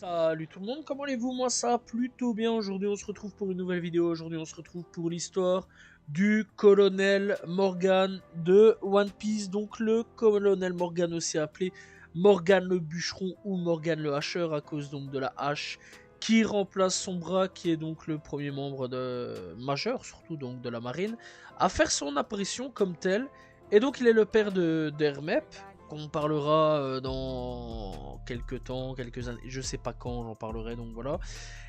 Salut tout le monde, comment allez-vous? Moi ça plutôt bien. Aujourd'hui on se retrouve pour une nouvelle vidéo. Aujourd'hui on se retrouve pour l'histoire du colonel Morgan de One Piece. Donc le colonel Morgan, aussi appelé Morgan le bûcheron ou Morgan le hacheur, à cause donc de la hache qui remplace son bras, qui est donc le premier membre majeur, surtout donc de la marine, à faire son apparition comme tel. Et donc il est le père d'Hermep, qu'on parlera dans quelques temps, quelques années, je sais pas quand j'en parlerai, donc voilà.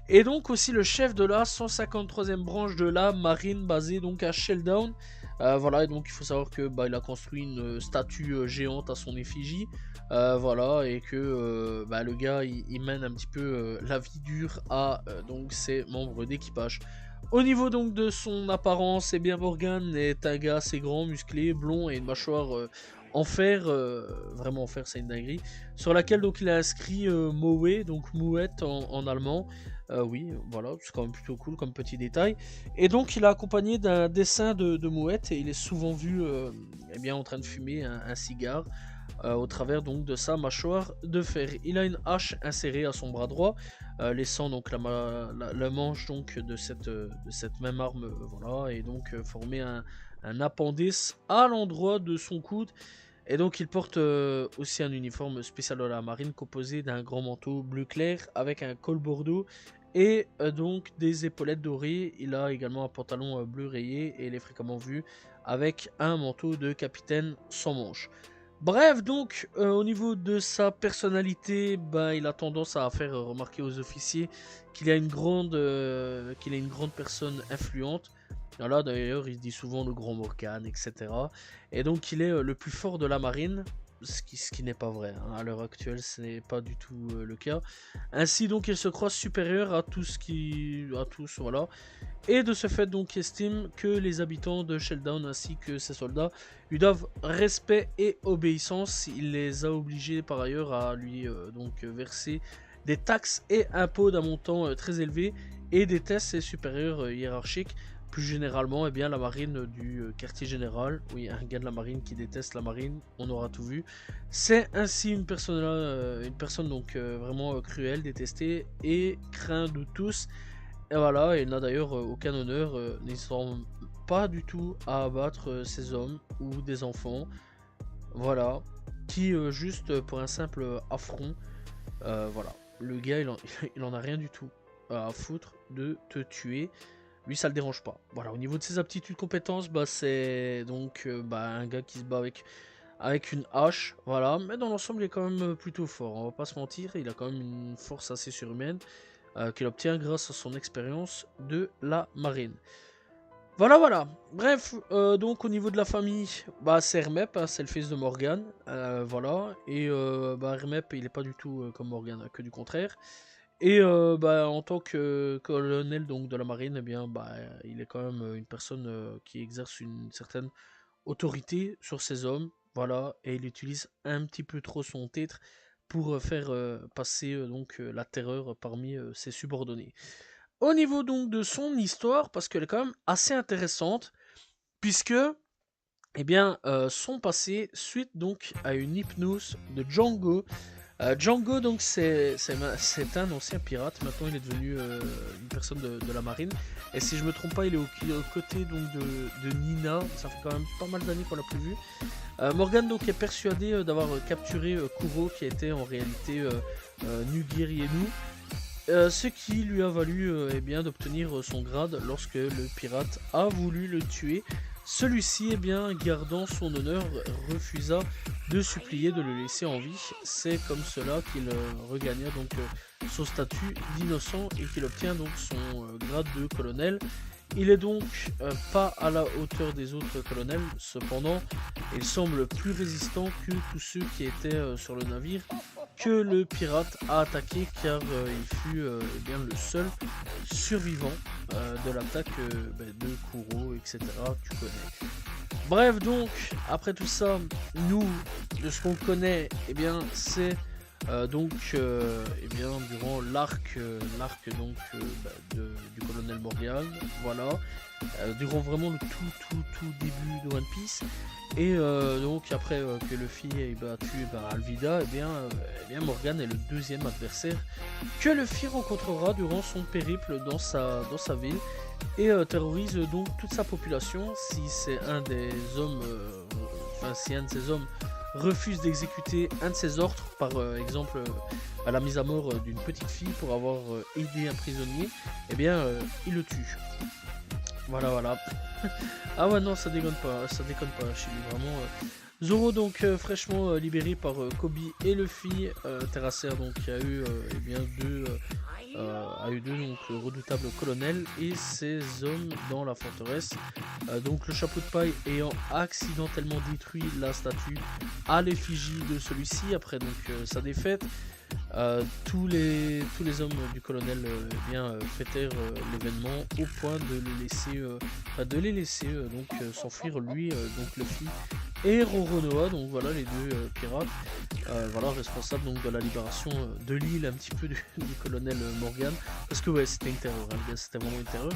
Et donc aussi le chef de la 153e branche de la marine, basée donc à Shelldown. Voilà, et donc il faut savoir que il a construit une statue géante à son effigie. Voilà, et que le gars il mène un petit peu la vie dure à donc ses membres d'équipage. Au niveau donc de son apparence, eh bien Morgan est un gars assez grand, musclé, blond et une mâchoire en fer, vraiment en fer, c'est une dinguerie, sur laquelle donc il a inscrit Moe, donc mouette en allemand. Oui, voilà, c'est quand même plutôt cool comme petit détail. Et donc il est accompagné d'un dessin de mouette, et il est souvent vu eh bien, en train de fumer un cigare au travers donc de sa mâchoire de fer. Il a une hache insérée à son bras droit, laissant donc la manche donc de cette même arme, voilà, et donc former un appendice à l'endroit de son coude. Et donc il porte aussi un uniforme spécial de la marine, composé d'un grand manteau bleu clair avec un col bordeaux et donc des épaulettes dorées. Il a également un pantalon bleu rayé, et il est fréquemment vu avec un manteau de capitaine sans manches. Bref, donc au niveau de sa personnalité, il a tendance à faire remarquer aux officiers qu'il est une grande personne influente. Voilà, d'ailleurs, il dit souvent le grand Morgan, etc. Et donc, il est le plus fort de la marine, ce qui n'est pas vrai, hein. À l'heure actuelle, ce n'est pas du tout le cas. Ainsi, donc, il se croit supérieur à tous, voilà. Et de ce fait, donc, il estime que les habitants de Shelldown ainsi que ses soldats lui doivent respect et obéissance. Il les a obligés par ailleurs à lui verser des taxes et impôts d'un montant très élevé, et déteste ses supérieurs hiérarchiques. Plus généralement, eh bien, la marine du quartier général, oui, un gars de la marine qui déteste la marine, on aura tout vu. C'est ainsi une personne donc vraiment cruelle, détestée et crainte de tous. Et voilà, il n'a d'ailleurs aucun honneur, n'hésitant pas du tout à abattre ces hommes ou des enfants, voilà, qui juste pour un simple affront, voilà, le gars il en a rien du tout à foutre de te tuer. Lui, ça le dérange pas. Voilà, au niveau de ses aptitudes, compétences, c'est donc un gars qui se bat avec une hache, voilà. Mais dans l'ensemble, il est quand même plutôt fort, on va pas se mentir. Il a quand même une force assez surhumaine qu'il obtient grâce à son expérience de la marine. Voilà, voilà. Bref, donc au niveau de la famille, c'est Hermep, hein, c'est le fils de Morgan, voilà. Et Hermep, il est pas du tout comme Morgan, hein, que du contraire. Et en tant que colonel donc de la marine, eh bien, il est quand même une personne qui exerce une certaine autorité sur ses hommes, voilà, et il utilise un petit peu trop son titre pour faire passer la terreur parmi ses subordonnés. Au niveau donc de son histoire, parce qu'elle est quand même assez intéressante, puisque son passé suite donc à une hypnose de Django. Django, donc, c'est un ancien pirate. Maintenant, il est devenu une personne de la marine. Et si je me trompe pas, il est aux côtés donc, de Nina. Ça fait quand même pas mal d'années qu'on l'a plus vu. Morgan donc, est persuadé d'avoir capturé Kuro, qui était en réalité Nugiri-Enu. Ce qui lui a valu d'obtenir son grade lorsque le pirate a voulu le tuer. Celui-ci, gardant son honneur, refusa de supplier de le laisser en vie. C'est comme cela qu'il regagna donc son statut d'innocent, et qu'il obtient donc son grade de colonel. Il est donc pas à la hauteur des autres colonels, cependant il semble plus résistant que tous ceux qui étaient sur le navire que le pirate a attaqué, car il fut le seul survivant de l'attaque de Kuro, etc. Tu connais. Bref, donc, après tout ça, nous, de ce qu'on connaît, c'est Eh bien, durant l'arc donc du colonel Morgan, voilà, durant vraiment le tout début de One Piece. Et donc après que Luffy ait battu Alvida, Morgan est le deuxième adversaire que Luffy rencontrera durant son périple dans sa ville et terrorise donc toute sa population. Si c'est un des hommes, si un de ces hommes refuse d'exécuter un de ses ordres, par exemple à la mise à mort d'une petite fille pour avoir aidé un prisonnier, eh bien il le tue. Voilà. Ah ouais, non, ça déconne pas chez lui, vraiment. Zoro donc fraîchement libéré par Kobe et Luffy, Terracer donc a eu deux donc le redoutable colonel et ses hommes dans la forteresse. Donc le chapeau de paille ayant accidentellement détruit la statue à l'effigie de celui-ci après donc sa défaite. Tous les hommes du colonel fêtèrent l'événement au point de les laisser s'enfuir lui, donc Luffy et Roronoa, donc voilà les deux pirates, voilà responsables donc de la libération de l'île un petit peu du colonel Morgan, parce que ouais c'était une terreur, hein, c'était vraiment une terreur.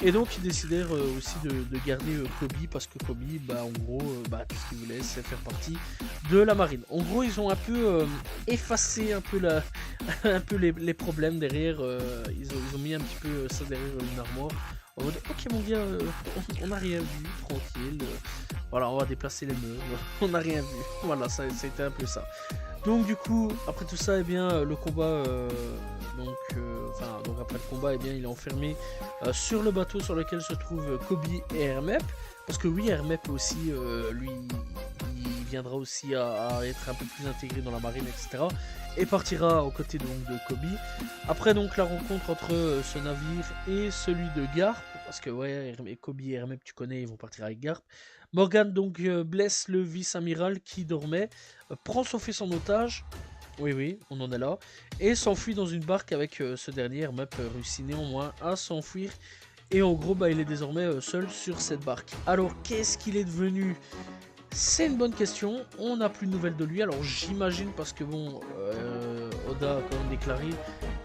Et donc ils décidèrent aussi de garder Kobe, parce que Kobe en gros tout ce qu'il voulait c'est faire partie de la marine. En gros ils ont un peu effacé un peu les problèmes derrière, ils ont mis un petit peu ça derrière une armoire. En mode ok mon gars, on n'a rien vu, tranquille, voilà on va déplacer les meubles, on n'a rien vu, voilà c'était un peu ça. Donc du coup après tout ça le combat, donc après le combat il est enfermé sur le bateau sur lequel se trouvent Kobe et Hermep, parce que oui Hermep aussi lui il viendra aussi à être un peu plus intégré dans la marine, etc. Et partira aux côtés donc de Kobe. Après donc la rencontre entre ce navire et celui de Garp, parce que ouais Kobe et Hermep tu connais, ils vont partir avec Garp. Morgan donc blesse le vice-amiral qui dormait, prend son fils en otage, oui on en est là, et s'enfuit dans une barque avec ce dernier. Hermep réussit néanmoins à s'enfuir et en gros il est désormais seul sur cette barque. Alors qu'est-ce qu'il est devenu? C'est une bonne question, on n'a plus de nouvelles de lui, alors j'imagine, parce que bon, Oda a quand même déclaré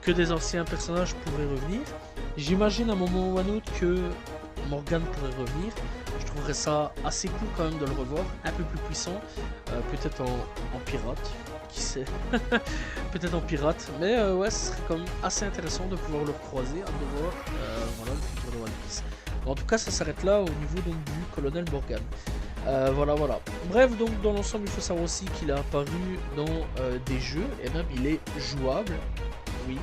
que des anciens personnages pourraient revenir. J'imagine à un moment ou à un autre que Morgan pourrait revenir. Je trouverais ça assez cool quand même de le revoir, un peu plus puissant, peut-être en pirate, qui sait, peut-être en pirate, mais ouais, ce serait quand même assez intéressant de pouvoir le recroiser, de voir voilà, le futur de One Piece. En tout cas, ça s'arrête là au niveau donc, du colonel Morgan. Voilà. Bref, donc dans l'ensemble, il faut savoir aussi qu'il a apparu dans des jeux, et même il est jouable, oui,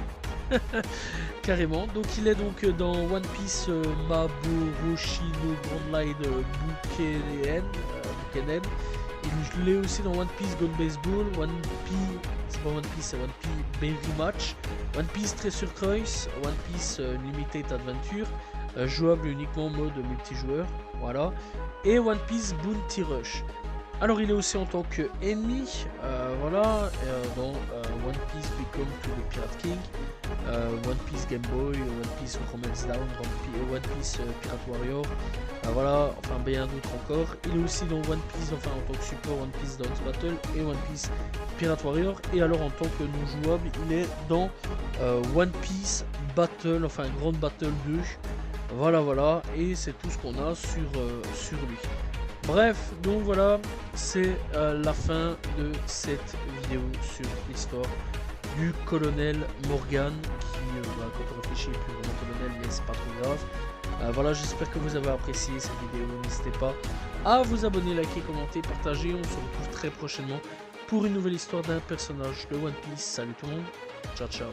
carrément. Donc il est donc dans One Piece Maboroshi no Grand Line Bukenen. Il est aussi dans One Piece Gone Baseball, c'est pas One Piece, c'est One Piece Berry Match, One Piece Treasure Choice, One Piece Limited Adventure, jouable uniquement en mode multijoueur, voilà, et One Piece Bounty Rush. Alors il est aussi en tant qu'ennemi, voilà, dans One Piece Become to the Pirate King, One Piece Game Boy, One Piece Romance Down, One Piece Pirate Warrior, voilà, enfin bien d'autres encore. Il est aussi dans One Piece, enfin en tant que support One Piece Dance Battle et One Piece Pirate Warrior. Et alors en tant que non jouable, il est dans One Piece Battle, enfin Grand Battle 2. Voilà, et c'est tout ce qu'on a sur lui. Bref, donc voilà, c'est la fin de cette vidéo sur l'histoire du colonel Morgan, qui, quand on réfléchit, est plus vraiment colonel, mais c'est pas trop grave. Voilà, j'espère que vous avez apprécié cette vidéo. N'hésitez pas à vous abonner, liker, commenter, partager. On se retrouve très prochainement pour une nouvelle histoire d'un personnage de One Piece. Salut tout le monde, ciao.